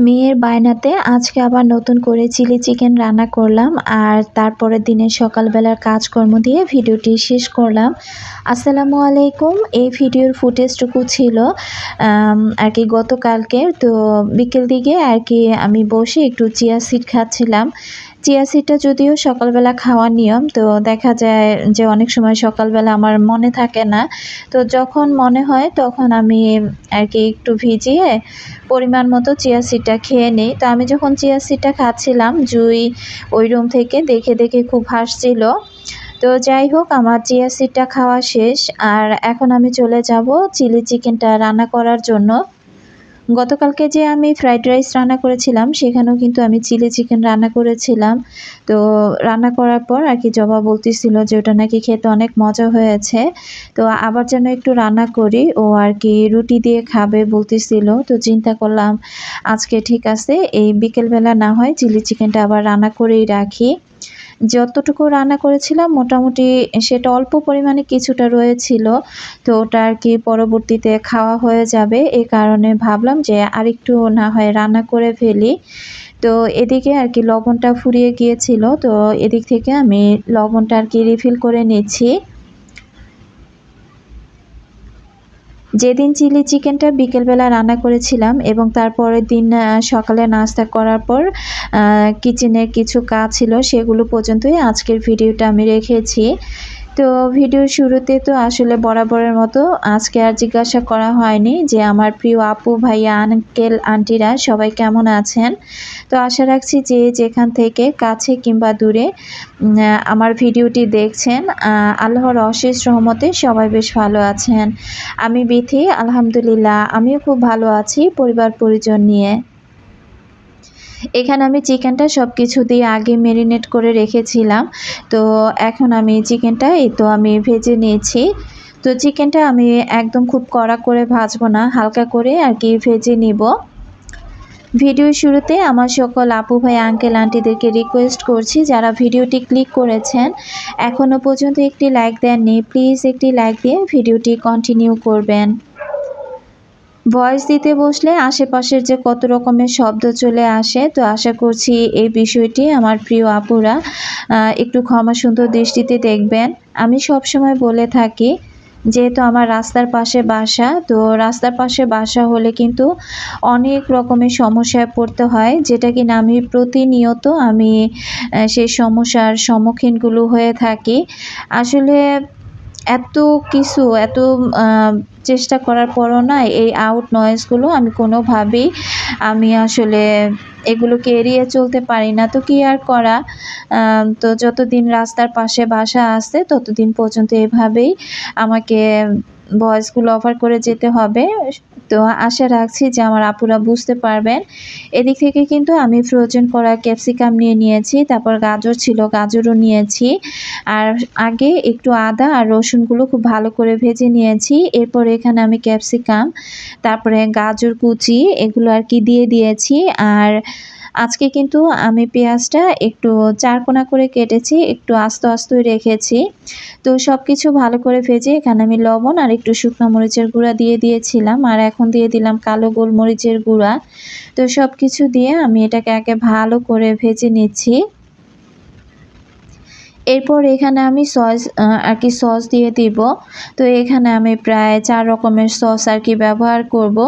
মেয়ের বায়নাতে আজকে আবার নতুন করে চিলি চিকেন রান্না করলাম আর তারপরের দিনে সকালবেলার কাজকর্ম দিয়ে ভিডিওটি শেষ করলাম। আসসালামু আলাইকুম। এই ভিডিওর ফুটেজটুকু ছিল আর কি গতকালকের। তো বিকেল দিকে আর কি আমি বসে একটু চিয়া সিড খাচ্ছিলাম। চিয়া সিডটা যদিও সকালবেলা খাওয়ার নিয়ম, তো দেখা যায় যে অনেক সময় সকালবেলা আমার মনে থাকে না। তো যখন মনে হয় তখন আমি আর কি একটু ভিজিয়ে পরিমাণ মতো চিয়া সিডটা খেয়ে নেই। তো আমি যখন চিয়া সিডটা খাচ্ছিলাম, জুই ওই রুম থেকে দেখে, দেখে খুব হাসছিল। তো যাই হোক, আমার চিয়া সিডটা খাওয়া শেষ। আর এখন আমি চলে যাব চিলি চিকেনটা রান্না করার জন্য। গতকালকে যে আমি ফ্রাইড রাইস রান্না করেছিলাম, সেখানেও কিন্তু আমি চিলি চিকেন রান্না করেছিলাম। তো রান্না করার পর আর কি জবা বলতেছিল যে ওটা নাকি খেতে অনেক মজা হয়েছে। তো আবার যেন একটু রান্না করি, ও আর কি রুটি দিয়ে খাবে বলতেছিল। তো চিন্তা করলাম আজকে ঠিক আছে, এই বিকেলবেলা না হয় চিলি চিকেনটা আবার রান্না করেই রাখি। যতটুকু রান্না করেছিলাম মোটামুটি সেটা অল্প পরিমাণে কিছুটা রয়েছিল। তো ওটা আর কি পরবর্তীতে খাওয়া হয়ে যাবে। এই কারণে ভাবলাম যে আরেকটু না হয় রান্না করে ফেলি। তো এদিকে আর কি লবণটা ফুরিয়ে গিয়েছিল। তো এদিক থেকে আমি লবণটা আর কি রিফিল করে নিচ্ছি। যেদিন চিলি চিকেনটা বিকেলবেলা রান্না করেছিলাম এবং তারপরের দিন সকালে নাস্তা করার পর কিচেনের কিছু কাজ ছিল, সেগুলো পর্যন্তই আজকের ভিডিওটা আমি রেখেছি। তো ভিডিওর শুরুতে তো আসলে বরাবরের মতো আজকে আর জিজ্ঞাসা করা হয়নি যে আমার প্রিয় আপু, ভাইয়া, আঙ্কেল, আন্টিরা সবাই কেমন আছেন। তো আশা রাখছি যে যেখান থেকে কাছে কিংবা দূরে আমার ভিডিওটি দেখছেন, আল্লাহর অশেষ রহমতে সবাই বেশ ভালো আছেন। আমি বিথি, আলহামদুলিল্লাহ আমিও খুব ভালো আছি পরিবার পরিজন নিয়ে। এখানে আমি চিকেনটা সব কিছু দিয়ে আগে মেরিনেট করে রেখেছিলাম। তো এখন আমি চিকেনটা এই তো আমি ভেজে নিয়েছি। তো চিকেনটা আমি একদম খুব কড়া করে ভাজবো না, হালকা করে আর কি ভেজে নিব। ভিডিওর শুরুতে আমার সকল আপু, ভাই, আঙ্কেল, আন্টিদেরকে রিকোয়েস্ট করছি, যারা ভিডিওটি ক্লিক করেছেন এখনও পর্যন্ত একটি লাইক দেননি, প্লিজ একটি লাইক দিয়ে ভিডিওটি কন্টিনিউ করবেন। ভয়েস দিতে বসলে আশেপাশের যে কত রকমের শব্দ চলে আসে, তো আশা করছি এই বিষয়টি আমার প্রিয় আপুরা একটু ক্ষমা সুন্দর দৃষ্টিতে দেখবেন। আমি সবসময় বলে থাকি, যেহেতু আমার রাস্তার পাশে বাসা, তো রাস্তার পাশে বাসা হলে কিন্তু অনেক রকমের সমস্যায় পড়তে হয়, যেটা কিনা আমি প্রতিনিয়ত সেই সমস্যার সম্মুখীনগুলো হয়ে থাকি। আসলে এত কিছু এত আ চেষ্টা করার পরও না এই আউট নয়েজগুলো আমি কোনোভাবেই আসলে এগুলোকে এড়িয়ে চলতে পারি না। তো কি আর করা? তো যতদিন রাস্তার পাশে বাসা আছে ততদিন পর্যন্ত এভাবেই আমাকে ভয়েসগুলো অফার করে যেতে হবে। তো আশা রাখছি যে আমার আপুরা বুঝতে পারবেন। এদিক থেকে কিন্তু আমি ফ্রোজেন করা ক্যাপসিকাম নিয়ে নিয়েছি, তারপর গাজর ছিল, গাজরও নিয়েছি। আর আগে একটু আদা আর রসুনগুলো খুব ভালো করে ভেজে নিয়েছি। এরপর এখানে আমি ক্যাপসিকাম, তারপরে গাজর কুচি এগুলো আর কি দিয়ে দিয়েছি। আর আজকে কিন্তু আমি পেঁয়াজটা একটু চারকোনা করে কেটেছি, একটু আস্ত আস্তই রেখেছি। তো সবকিছু ভালো করে ভেজে এখানে আমি লবণ আর একটু শুকনো মরিচের গুঁড়া দিয়ে দিয়েছিলাম, আর এখন দিয়ে দিলাম কালো গোলমরিচের গুঁড়া। তো সবকিছু দিয়ে আমি এটাকে আগে ভালো করে ভেজে নিচ্ছি। এরপর এখানে আমি আর কি সস দিয়ে দিব। তো এখানে আমি প্রায় ৪ রকমের সস আর কি ব্যবহার করব।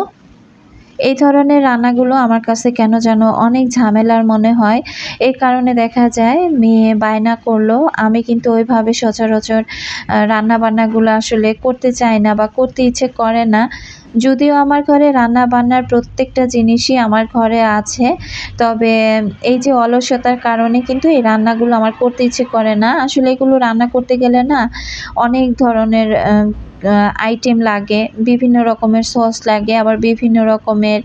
এই ধরনের রান্নাগুলো আমার কাছে কেন যেন অনেক ঝামেলার মনে হয়। এই কারণে দেখা যায় মেয়ে বায়না করলেও আমি কিন্তু ওইভাবে সচরাচর রান্নাবান্নাগুলো আসলে করতে চাই না বা করতে ইচ্ছে করে না। যদিও আমার ঘরে রান্নাবান্নার প্রত্যেকটা জিনিসই আমার ঘরে আছে। তবে এই যে অলসতার কারণে কিন্তু এই রান্নাগুলো আমার করতে ইচ্ছে করে না। আসলে এগুলো রান্না করতে গেলে না অনেক ধরনের আইটেম লাগে, বিভিন্ন রকমের সস লাগে, আবার বিভিন্ন রকমের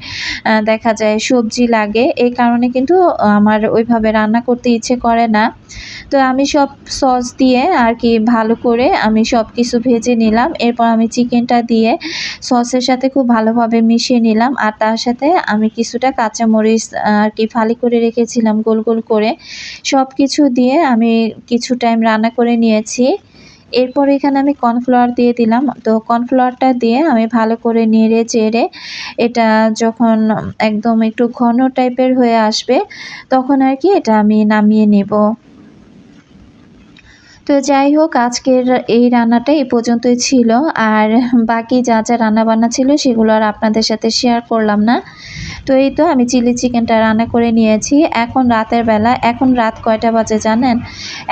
দেখা যায় সবজি লাগে। এই কারণে কিন্তু আমার ওইভাবে রান্না করতে ইচ্ছে করে না। তো আমি সব সস দিয়ে আর কি ভালো করে আমি সবকিছু ভেজে নিলাম। এরপর আমি চিকেনটা দিয়ে সসের সাথে খুব ভালোভাবে মিশিয়ে নিলাম। আর তার সাথে আমি কিছুটা কাঁচামরিচ আর কি ফালি করে রেখেছিলাম গোল, গোল করে। সবকিছু দিয়ে আমি কিছু টাইম রান্না করে নিয়েছি। এরপর এখানে আমি কর্নফ্লাওয়ার দিয়ে দিলাম। তো কর্নফ্লাওয়ারটা দিয়ে আমি ভালো করে নেড়ে চেড়ে এটা যখন একদম একটু ঘন টাইপের হয়ে আসবে, তখন আর কি এটা আমি নামিয়ে নেব। তো যাই হোক, আজকের এই রান্নাটা এই পর্যন্তই ছিল। আর বাকি যা রান্নাবান্না ছিল সেগুলো আর আপনাদের সাথে শেয়ার করলাম না। তো এই তো আমি চিলি চিকেনটা রান্না করে নিয়েছি। এখন রাতের বেলা, এখন রাত কয়টা বাজে জানেন?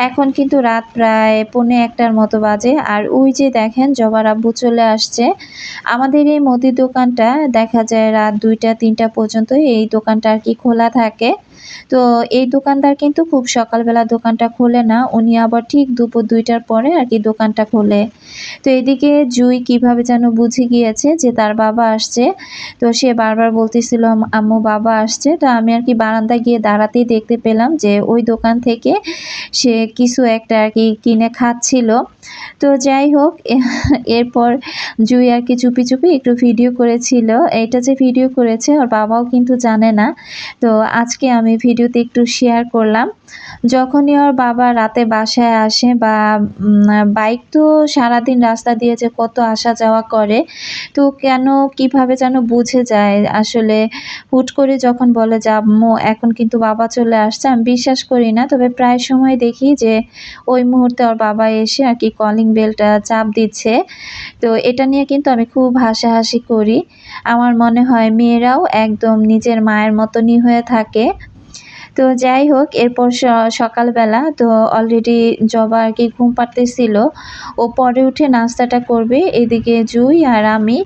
এখন কিন্তু রাত প্রায় ১:৩০টার মতো বাজে। আর ওই যে দেখেন জবার আব্বু চলে আসছে। আমাদের এই মুদির দোকানটা দেখা যায় রাত ২টা-৩টা পর্যন্ত এই দোকানটা আর কি খোলা থাকে। তো এই দোকানদার কিন্তু খুব সকালবেলা দোকানটা খোলে না। উনি আবার ঠিক দুপুর ২টার পরে আর কি দোকানটা খোলে। তো এদিকে জুই কিভাবে যেন বুঝে গিয়েছে যে তার বাবা আসছে। তো সে বারবার বলতেছিল, আম্মু বাবা আসছে। তো আমি আর কি বারান্দায় গিয়ে দাঁড়াতেই দেখতে পেলাম যে ওই দোকান থেকে সে কিছু একটা আর কি কিনে খাচ্ছিল। তো যাই হোক, এরপর জুই আর কি চুপি একটু ভিডিও করেছিল। এটা যে ভিডিও করেছে ওর বাবাও কিন্তু জানে না। তো আজকে আমি ভিডিওতে একটু শেয়ার করলাম। যখনই ওর বাবা রাতে বাসায় আসে বা বাইক তো সারাদিন রাস্তা দিয়ে যে কত আসা যাওয়া করে, তো কেন কিভাবে যেন বুঝে যায়। আসলে হুট করে যখন বলে যে, "আম্মু এখন কিন্তু বাবা চলে আসছে", আমি বিশ্বাস করি না। তবে প্রায় সময় দেখি যে ওই মুহূর্তে ওর বাবা এসে আর কি কলিং বেলটা চাপ দিচ্ছে। তো এটা নিয়ে কিন্তু আমি খুব হাসাহাসি করি। আমার মনে হয় মেয়েরাও একদম নিজের মায়ের মতনই হয়ে থাকে। তো যাই হোক, এরপর সকালবেলা তো অলরেডি জবা আর কি ঘুম পাড়তেছিল। ও পরে উঠে নাস্তাটা করবে। এদিকে জুই আর আমি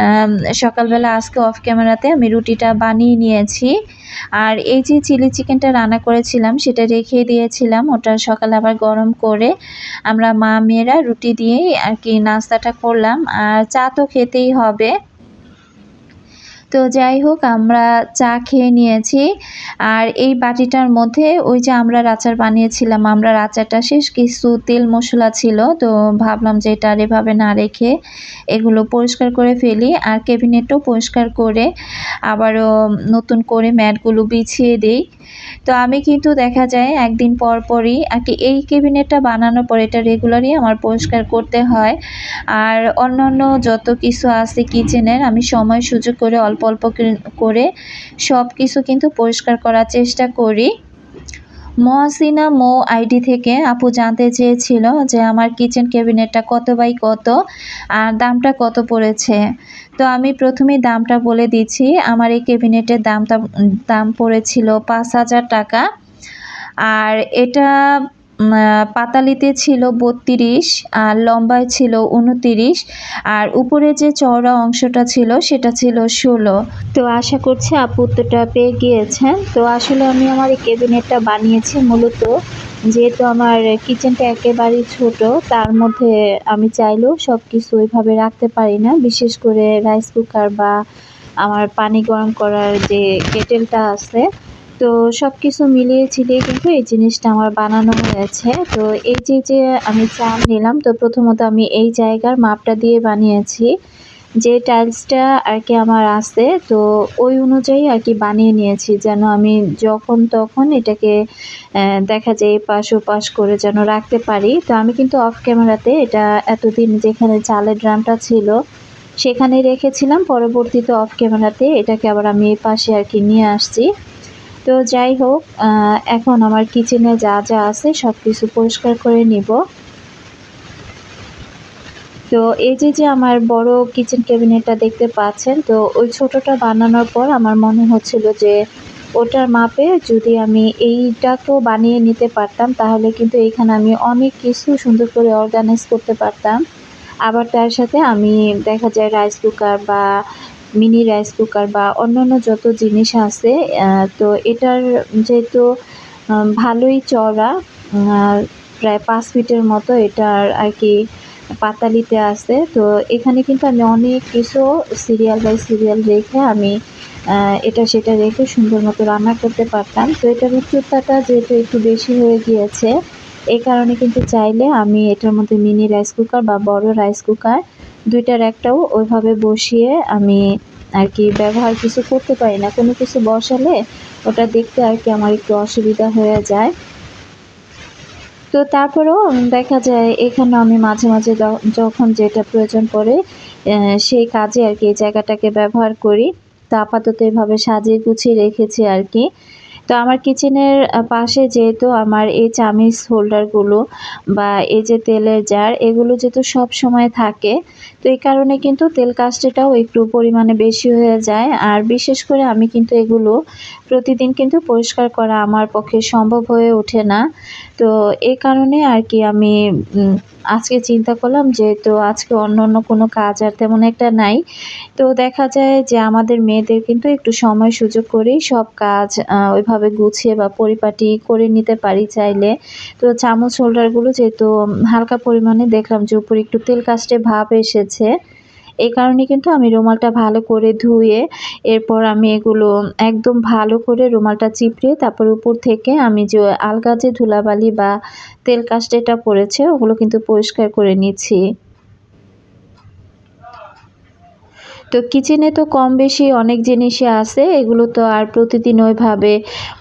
আম সকালবেলা আজকে অফ ক্যামেরাতে আমি রুটিটা বানিয়ে নিয়েছি। আর এই যে চিলি চিকেনটা রান্না করেছিলাম সেটা রেখে দিয়েছিলাম। ওটা সকালে আবার গরম করে আমরা মা-মেয়েরা রুটি দিয়েই আর কি নাস্তাটা করলাম। আর চা তো খেতেই হবে। তো যাই হোক, আমরা চা খেয়ে নিয়েছি। আর এই বাটিটার মধ্যে ওই যে আমড়ার আচার বানিয়েছিলাম, আমড়ার আচারটা শেষ, কিছু তেল মশলা ছিল। তো ভাবলাম যে এটা আর এভাবে না রেখে এগুলো পরিষ্কার করে ফেলি। আর ক্যাবিনেটও পরিষ্কার করে আবারও নতুন করে ম্যাটগুলো বিছিয়ে দেই। তো আমি কিন্তু দেখা যায় একদিন পর পরই আর কি এই ক্যাবিনেটটা বানানোর পর এটা রেগুলারই আমার পরিষ্কার করতে হয়। আর অন্যান্য যত কিছু আছে কিচেনের আমি সময় সুযোগ করে অল্প করে সবকিছু কিন্তু পরিষ্কার করার চেষ্টা করি। মহসিনা মৌ আইডি থেকে আপু জানতে চেয়েছিল যে আমার কিচেন ক্যাবিনেটটা কত বাই কত আর দামটা কত পড়েছে। তো আমি প্রথমেই দামটা বলে দিচ্ছি। আমার এই ক্যাবিনেটের দাম পড়েছিল ৫,০০০ টাকা। আর এটা পাতালিতে ছিল ৩২ আর লম্বায় ছিল ২৯ আর উপরে যে চওড়া অংশটা ছিল সেটা ছিল ১৬। তো আশা করছি আপু উত্তরটা পেয়ে গিয়েছেন। তো আসলে আমি আমার এই ক্যাবিনেটটা বানিয়েছি মূলত যেহেতু আমার কিচেনটা একেবারেই ছোট, তার মধ্যে আমি চাইলেও সব কিছু ওইভাবে রাখতে পারি না। বিশেষ করে রাইস কুকার বা আমার পানি গরম করার যে কেটেলটা আছে, তো সবকিছু মিলিয়ে ঝিলিয়ে কিন্তু এই জিনিসটা আমার বানানো হয়েছে। তো এই যে আমি চাল নিলাম, তো প্রথমত আমি এই জায়গার মাপটা দিয়ে বানিয়েছি। যে টাইলসটা আর কি আমার আছে, তো ওই অনুযায়ী আর কি বানিয়ে নিয়েছি যেন আমি যখন তখন এটাকে দেখা যায় এপাশ ওপাশ করে যেন রাখতে পারি। তো আমি কিন্তু অফ ক্যামেরাতে এটা এতদিন যেখানে চালের ড্রামটা ছিল সেখানেই রেখেছিলাম। পরবর্তীতে অফ ক্যামেরাতে এটাকে আবার আমি এই পাশে আর কি নিয়ে আসছি। তো যাই হোক, এখন আমার কিচেনে যা আছে সবকিছু পরিষ্কার করে নিব। তো এই যে আমার বড় কিচেন ক্যাবিনেটটা দেখতে পাচ্ছেন, তো ওই ছোটটা বানানোর পর আমার মনে হচ্ছিল যে ওটার মাপে যদি আমি এইটাকেও বানিয়ে নিতে পারতাম তাহলে কিন্তু এইখানে আমি অনেক কিছু সুন্দর করে অর্গানাইজ করতে পারতাম। আবার তার সাথে আমি দেখা যায় রাইস কুকার বা মিনি রাইস কুকার বা অন্যান্য যত জিনিস আছে, তো এটার যেহেতু ভালোই চওড়া, আ প্রায় ৫ ফিটের মতো এটার আর কি পাতালিতে আছে। তো এখানে কিন্তু আমি অনেক কিছু সিরিয়াল বাই সিরিয়াল রেখে আমি এটা সেটা রেখে সুন্দর মতো রান্না করতে পারতাম। তো এটার উচ্চতাটা যেহেতু একটু বেশি হয়ে গিয়েছে, এই কারণে কিন্তু চাইলে আমি এটার মধ্যে মিনি রাইস কুকার বা বড় রাইস কুকার ২ টার একটাও ওইভাবে বসিয়ে আমি আর কি ব্যবহার কিছু করতে পারি না। কোনো কিছু বসালে ওটা দেখতে আর কি আমার একটু অসুবিধা হয়ে যায়। তো তারপরেও দেখা যায় এখানেও আমি মাঝে, মাঝে যখন যেটা প্রয়োজন পড়ে সেই কাজে আরকি এই জায়গাটাকে ব্যবহার করি। তো আপাতত এভাবে সাজিয়ে গুছিয়ে রেখেছি আরকি। তো আমার কিচেনের পাশে যেহেতু আমার এই চামিচ হোল্ডারগুলো বা এই যে তেলের জার এগুলো যেহেতু সবসময় থাকে, তো এই কারণে কিন্তু তেল কাস্টিটাও একটু পরিমাণে বেশি হয়ে যায়। আর বিশেষ করে আমি কিন্তু এগুলো প্রতিদিন কিন্তু পরিষ্কার করা আমার পক্ষে সম্ভব হয়ে ওঠে না। তো এই কারণে আরকি আমি উম আজকে চিন্তা করলাম যেহেতু আজকে অন্য কোনো কাজ আর তেমন একটা নাই। তো দেখা যায় যে আমাদের মেয়েদের কিন্তু একটু সময় সুযোগ করেই সব কাজ ওইভাবে গুছিয়ে বা পরিপাটি করে নিতে পারি চাইলে। তো চামচ হোল্ডারগুলো যেহেতু হালকা পরিমাণে দেখলাম যে উপরে একটু তেল কাস্টে ভাব এসেছে। এই কারণে কিন্তু আমি রুমালটা ভালো করে ধুয়ে এরপর আমি এগুলো একদম ভালো করে রুমালটা চিপড়ে তারপর উপর থেকে আমি যে আলগা যে ধুলাবালি বা তেল কাস্টেটা পড়েছে ওগুলো কিন্তু পরিষ্কার করে নিচ্ছি। তো কিচেনে তো কম বেশি অনেক জিনিসই আছে। এগুলো তো আর প্রতিদিন ওইভাবে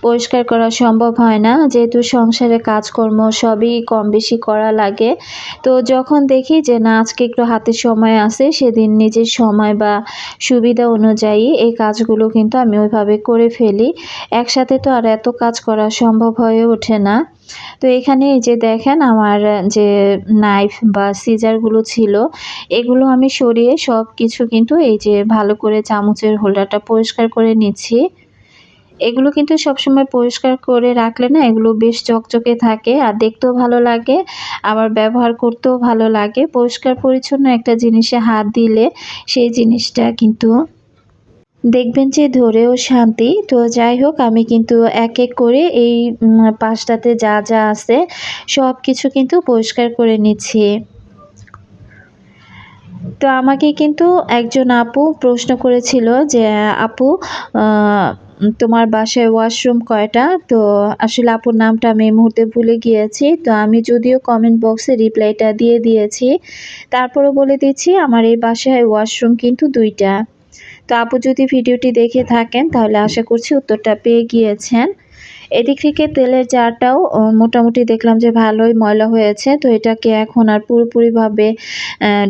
পরিষ্কার করা সম্ভব হয় না। যেহেতু সংসারে কাজকর্ম সবই কম বেশি করা লাগে। তো যখন দেখি যে না আজকে একটু হাতে সময় আছে সেদিন নিজের সময় বা সুবিধা অনুযায়ী এই কাজগুলো কিন্তু আমি ওইভাবে করে ফেলি। একসাথে তো আর এত কাজ করা সম্ভব হয়ে ওঠে না। তো এখানে এই যে দেখেন আমার যে নাইফ বা সিজার গুলো ছিল এগুলো আমি সরিয়ে সবকিছু কিন্তু এই যে ভালো করে চামচের হোল্ডারটা পরিষ্কার করে নিচ্ছি। এগুলো কিন্তু সবসময় পরিষ্কার করে রাখলে না এগুলো বেশ চকচকে থাকে আর দেখতেও ভালো লাগে, আবার ব্যবহার করতেও ভালো লাগে। পরিষ্কার পরিচ্ছন্ন একটা জিনিসে হাত দিলে সেই জিনিসটা কিন্তু দেখবেন যে ধরেও শান্তি। তো যাই হোক আমি কিন্তু এক, এক করে এই পাশটাতে যা আছে সবকিছু কিন্তু পরিষ্কার করে নিচ্ছি। তো আমাকে কিন্তু একজন আপু প্রশ্ন করেছিল যে, "আপু আ তোমার বাসায় ওয়াশরুম কয়টা?" তো আসলে আপুর নামটা আমি এই মুহূর্তে ভুলে গিয়েছি। তো আমি যদিও কমেন্ট বক্সে রিপ্লাইটা দিয়ে দিয়েছি। তারপরেও বলে দিচ্ছি আমার এই বাসায় ওয়াশরুম কিন্তু ২ টা। তো আপু যদি ভিডিওটি দেখে থাকেন তাহলে আশা করছি উত্তরটা পেয়ে গিয়েছেন। এদিক থেকে তেলের জারটাও মোটামুটি দেখলাম যে ভালোই ময়লা হয়েছে। তো এটাকে এখন আর পুরোপুরিভাবে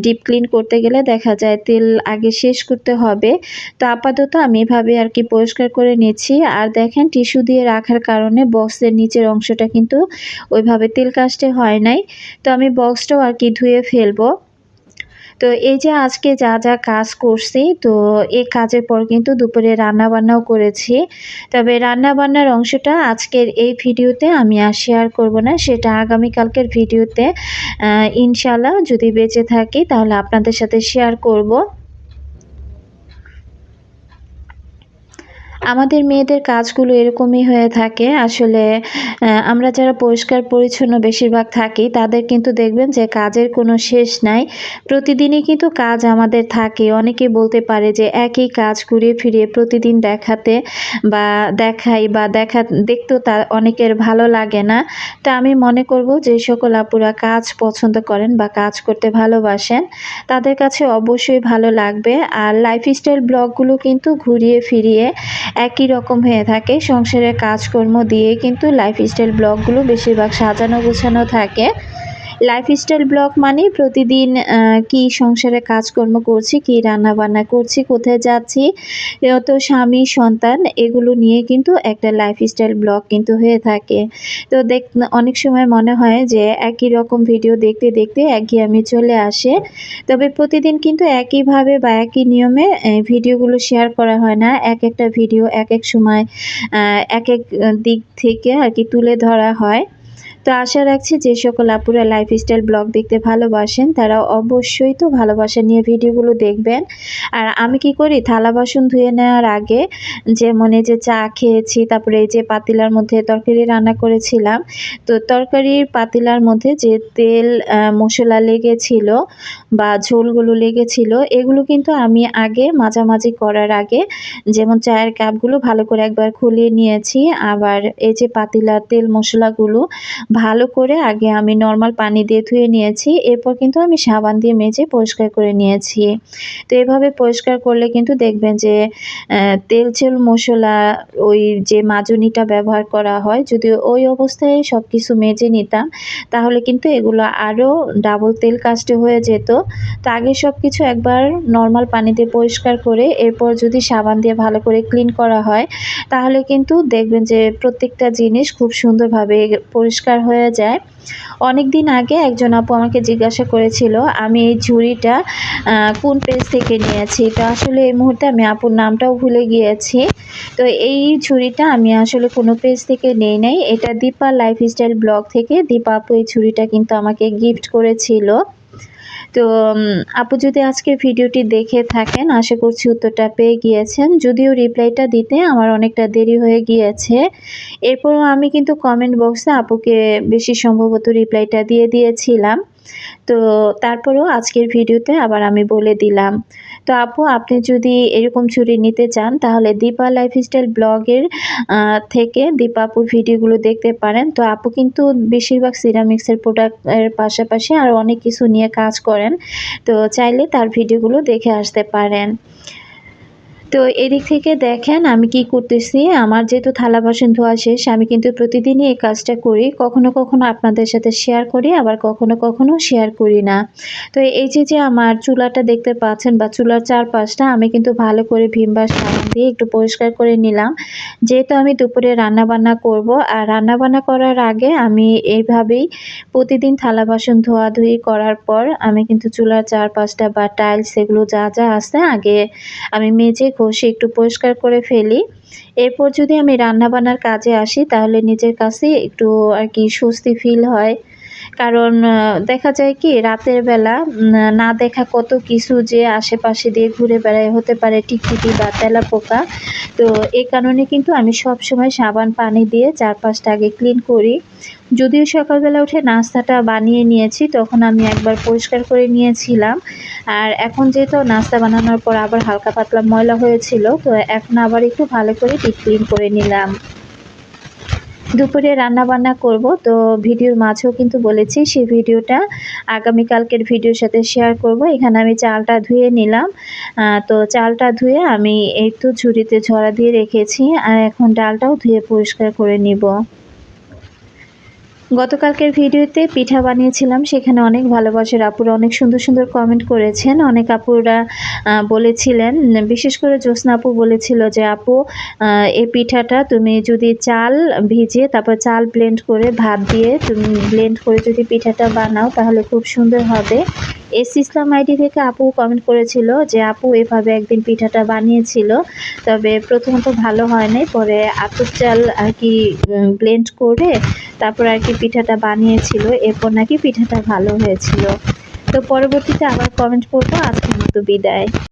ডিপ ক্লিন করতে গেলে দেখা যায় তেল আগে শেষ করতে হবে। তো আপাতত আমি এভাবে আরকি পরিষ্কার করে নিচ্ছি। আর দেখেন টিস্যু দিয়ে রাখার কারণে বক্সের নিচের অংশটা কিন্তু ওইভাবে তেল কাস্টে হয় নাই। তো আমি বক্সটাও আরকি ধুয়ে ফেলবো। তো এই যে আজকে যা কাজ করছি, তো এই কাজের পর কিন্তু দুপুরে রান্না-বান্নাও করেছি। তবে রান্না-বান্নার অংশটা আজকের এই ভিডিওতে আমি আর শেয়ার করব না। সেটা আগামীকালকের ভিডিওতে ইনশাআল্লাহ যদি বেঁচে থাকি তাহলে আপনাদের সাথে শেয়ার করব। আমাদের মেয়েদের কাজগুলো এরকমই হয়ে থাকে। আসলে আমরা যারা পরিষ্কার পরিচ্ছন্ন বেশিরভাগ থাকি, তাদের কিন্তু দেখবেন যে কাজের কোনো শেষ নাই। প্রতিদিনই কিন্তু কাজ আমাদের থাকে। অনেকেই বলতে পারে যে একই কাজ ঘুরিয়ে ফিরিয়ে প্রতিদিন দেখাতে বা দেখাই বা দেখতেও অনেকের ভালো লাগে না। তো আমি মনে করব যে সকল আপুরা কাজ পছন্দ করেন বা কাজ করতে ভালোবাসেন, তাদের কাছে অবশ্যই ভালো লাগবে। আর লাইফস্টাইল ব্লগগুলো কিন্তু ঘুরিয়ে ফিরিয়ে একই রকম হয়ে থাকে। সংসারের কাজকর্ম দিয়ে কিন্তু লাইফস্টাইল ব্লগগুলো বেশিরভাগ সাজানো গোছানো থাকে। লাইফস্টাইল ব্লগ মানেই প্রতিদিন কি সংসারে কাজকর্ম করছি, কি রান্নাবান্না করছি, কোথায় যাচ্ছি, তো স্বামী, সন্তান এগুলো নিয়ে কিন্তু একটা লাইফস্টাইল ব্লগ কিন্তু হয়ে থাকে। তো অনেক সময় মনে হয় যে একই রকম ভিডিও দেখতে, দেখতে একঘেয়েমি চলে আসে। তবে প্রতিদিন কিন্তু একইভাবে বা একই নিয়মে ভিডিওগুলো শেয়ার করা হয় না। একেকটা ভিডিও একেক সময় আ একেক দিক থেকে আরকি তুলে ধরা হয়। তো আশা রাখছি যে সকল আপুরা লাইফস্টাইল ব্লগ দেখতে ভালোবাসেন তারা অবশ্যই তো ভালোবাসা নিয়ে ভিডিওগুলো দেখবেন। আর আমি কি করি থালা বাসন ধুয়ে নেওয়ার আগে যেমন এই যে চা খেয়েছি, তারপরে এই যে পাতিলার মধ্যে তরকারি রান্না করেছিলাম। তো তরকারির পাতিলার মধ্যে যে তেল মসলা লেগেছিল বা ঝোলগুলো লেগেছিল এগুলো কিন্তু আমি আগে মাজামাজি করার আগে যেমন চায়ের কাপগুলো ভালো করে একবার খুলিয়ে নিয়েছি। আবার এই যে পাতিলার তেল মসলাগুলো ভালো করে আগে আমি নরমাল পানি দিয়ে ধুয়ে নিয়েছি। এরপর কিন্তু আমি সাবান দিয়ে মেজে পরিষ্কার করে নিয়েছি। তো এভাবে পরিষ্কার করলে কিন্তু দেখবেন যে তেল মশলা ওই যে মাজনিটা ব্যবহার করা হয়, যদি ওই অবস্থায় সবকিছু মেজে নিতাম তাহলে কিন্তু এগুলো আরও ডাবল তেল কাস্টে হয়ে যেত। তো আগে সবকিছু একবার নরমাল পানি দিয়ে পরিষ্কার করে এরপর যদি সাবান দিয়ে ভালো করে ক্লিন করা হয় তাহলে কিন্তু দেখবেন যে প্রত্যেকটা জিনিস খুব সুন্দরভাবে পরিষ্কার হয়ে যায়। অনেকদিন আগে একজন আপু আমাকে জিজ্ঞাসা করেছিল আমি এই ঝুড়িটা কোন পেজ থেকে নিয়েছি। তো আসলে এই মুহূর্তে আমি আপুর নামটাও ভুলে গিয়েছি। তো এই ঝুড়িটা আমি আসলে কোনো পেজ থেকে নেই নাই। এটা দীপা লাইফস্টাইল ব্লগ থেকে দীপা আপু এই ঝুড়িটা কিন্তু আমাকে গিফট করেছিল। তো আপু যদি আজকের ভিডিওটি দেখে থাকেন আশা করছি উত্তরটা পেয়ে গিয়েছেন। যদিও রিপ্লাইটা দিতে আমার অনেকটা দেরি হয়ে গিয়েছে। এরপরও আমি কিন্তু কমেন্ট বক্সে আপুকে বেশি সম্ভবত রিপ্লাইটা দিয়ে দিয়েছিলাম। তো তারপরেও আজকের ভিডিওতে আবার আমি বলে দিলাম। তো আপু আপনি যদি এরকম ছুরি নিতে চান তাহলে দীপা লাইফস্টাইল ব্লগের থেকে দীপা আপুর ভিডিওগুলো দেখতে পারেন। তো আপু কিন্তু বেশিরভাগ সিরামিক্সের প্রোডাক্টের পাশাপাশি আরও অনেক কিছু নিয়ে কাজ করেন। তো চাইলে তার ভিডিওগুলো দেখে আসতে পারেন। তো এদিক থেকে দেখেন আমি কি করতেছি। আমার যেহেতু থালা বাসন ধোয়া শেষ আমি কিন্তু প্রতিদিনই এই কাজটা করি। কখনো কখনো আপনাদের সাথে শেয়ার করি আবার কখনো কখনো শেয়ার করি না। তো এই যে আমার চুলাটা দেখতে পাচ্ছেন বা চুলার চারপাশটা আমি কিন্তু ভালো করে ভিম বার সাবান দিয়ে একটু পরিষ্কার করে নিলাম। যেহেতু আমি দুপুরে রান্নাবান্না করব আর রান্নাবান্না করার আগে আমি এইভাবেই প্রতিদিন থালা বাসন ধোয়াধুয়ি করার পর আমি কিন্তু চুলার চারপাশটা বা টাইলস এগুলো যা আছে আগে আমি মেজে ঘষে একটু পরিষ্কার করে ফেলি। এরপর যদি আমি রান্নাবান্নার কাজে আসি তাহলে নিজের কাছেই একটু আর কি স্বস্তি ফিল হয়। কারণ দেখা যায় কি রাতের বেলা না দেখা কত কিছু যে আশেপাশে দিয়ে ঘুরে বেড়ায়, হতে পারে টিকটিকি বা তেলাপোকা। তো এই কারণে কিন্তু আমি সবসময় সাবান পানি দিয়ে চারপাশটা আগে ক্লিন করি। যদিও সকালবেলা উঠে নাস্তাটা বানিয়ে নিয়েছি তখন আমি একবার পরিষ্কার করে নিয়েছিলাম। আর এখন যেহেতু নাস্তা বানানোর পর আবার হালকা পাতলা ময়লা হয়েছিল তো এখন আবার একটু ভালো করে ডিপ ক্লিন করে নিলাম। দুপুরে রান্নাবান্না করব তো ভিডিওর মাঝেও কিন্তু বলেছি সেই ভিডিওটা আগামীকালকের ভিডিওর সাথে শেয়ার করব। এখানে আমি চালটা ধুয়ে নিলাম। তো চালটা ধুয়ে আমি এই তো ঝুড়িতে ঝরা দিয়ে রেখেছি আর এখন ডালটাও ধুয়ে পরিষ্কার করে নিব। গতকালকের ভিডিওতে পিঠা বানিয়েছিলাম সেখানে অনেক ভালোবাসার আপুরা অনেক সুন্দর সুন্দর কমেন্ট করেছেন। অনেক আপুরা বলেছিলেন, বিশেষ করে জ্যোৎস্না আপু বলেছিল যে আপু এই পিঠাটা তুমি যদি চাল ভিজিয়ে তারপর চাল ব্লেন্ড করে ভাত দিয়ে তুমি ব্লেন্ড করে যদি পিঠাটা বানাও তাহলে খুব সুন্দর হবে। এস ইসলাম আইডি থেকে আপু কমেন্ট করেছিল যে আপু এভাবে একদিন পিঠাটা বানিয়েছিল, তবে প্রথমত ভালো হয় নাই, পরে আতপ চাল আর কি ব্লেন্ড করে তারপর আর কি পিঠাটা বানিয়েছিল, এরপর নাকি পিঠাটা ভালো হয়েছিল। তো পরবর্তীতে আবার কমেন্ট করবো। আজকের মতো বিদায়।